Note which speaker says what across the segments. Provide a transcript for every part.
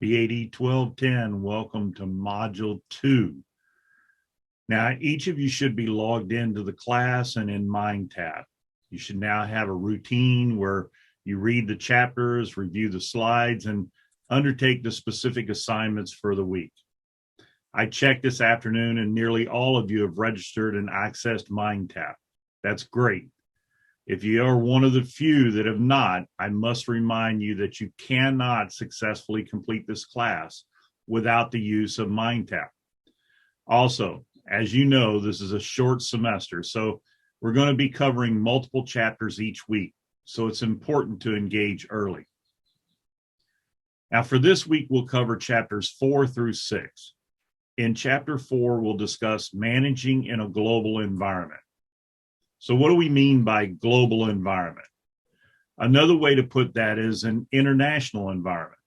Speaker 1: BAD-1210, welcome to Module 2. Now, each of you should be logged into the class and in Mind tab. You should now have a routine where you read the chapters, review the slides, and undertake the specific assignments for the week. I checked this afternoon and nearly all of you have registered and accessed Mind tab. That's great. If you are one of the few that have not, I must remind you that you cannot successfully complete this class without the use of Mind tab. Also, as you know, this is a short semester, so we're going to be covering multiple chapters each week, so it's important to engage early. Now, for this week, we'll cover chapters 4 through 6. In chapter 4, we'll discuss managing in a global environment. So what do we mean by global environment? Another way to put that is an international environment.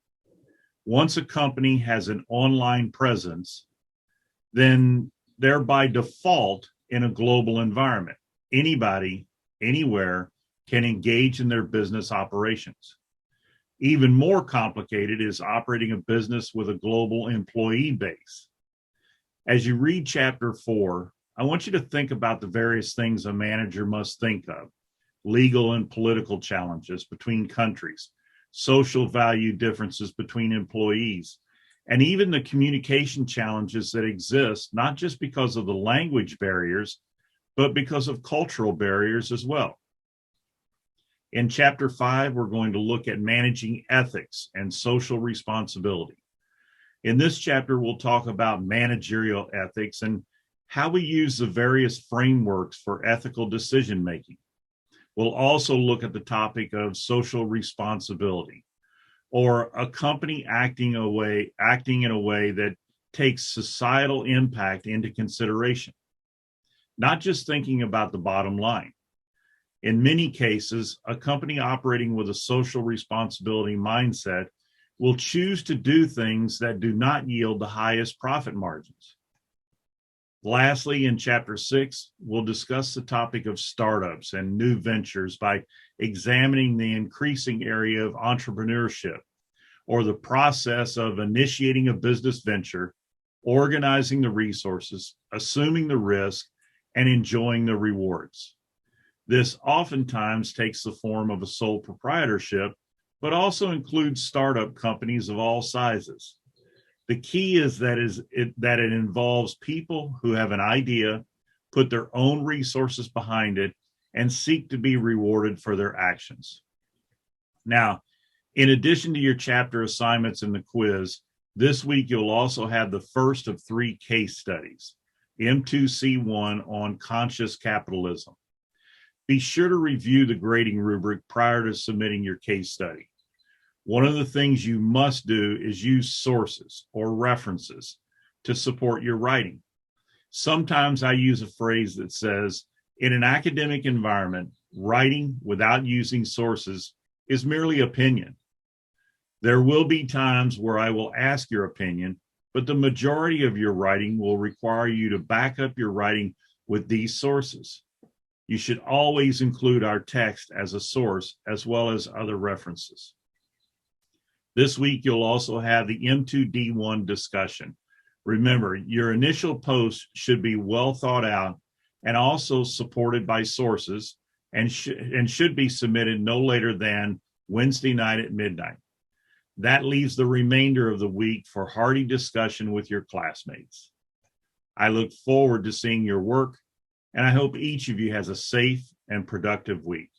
Speaker 1: Once a company has an online presence, then they're by default in a global environment. Anybody, anywhere can engage in their business operations. Even more complicated is operating a business with a global employee base. As you read chapter 4, I want you to think about the various things a manager must think of: legal and political challenges between countries, social value differences between employees, and even the communication challenges that exist, not just because of the language barriers, but because of cultural barriers as well. In chapter 5, we're going to look at managing ethics and social responsibility. In this chapter, we'll talk about managerial ethics and how we use the various frameworks for ethical decision-making. We'll also look at the topic of social responsibility, or a company acting in a way that takes societal impact into consideration, not just thinking about the bottom line. In many cases, a company operating with a social responsibility mindset will choose to do things that do not yield the highest profit margins. Lastly, in chapter 6, we'll discuss the topic of startups and new ventures by examining the increasing area of entrepreneurship, or the process of initiating a business venture, organizing the resources, assuming the risk, and enjoying the rewards. This oftentimes takes the form of a sole proprietorship, but also includes startup companies of all sizes. The key is that it involves people who have an idea, put their own resources behind it, and seek to be rewarded for their actions. Now, in addition to your chapter assignments and the quiz, this week you'll also have the first of 3 case studies, M2C1 on conscious capitalism. Be sure to review the grading rubric prior to submitting your case study. One of the things you must do is use sources or references to support your writing. Sometimes I use a phrase that says, in an academic environment, writing without using sources is merely opinion. There will be times where I will ask your opinion, but the majority of your writing will require you to back up your writing with these sources. You should always include our text as a source as well as other references. This week, you'll also have the M2D1 discussion. Remember, your initial post should be well thought out and also supported by sources, and should be submitted no later than Wednesday night at midnight. That leaves the remainder of the week for hearty discussion with your classmates. I look forward to seeing your work, and I hope each of you has a safe and productive week.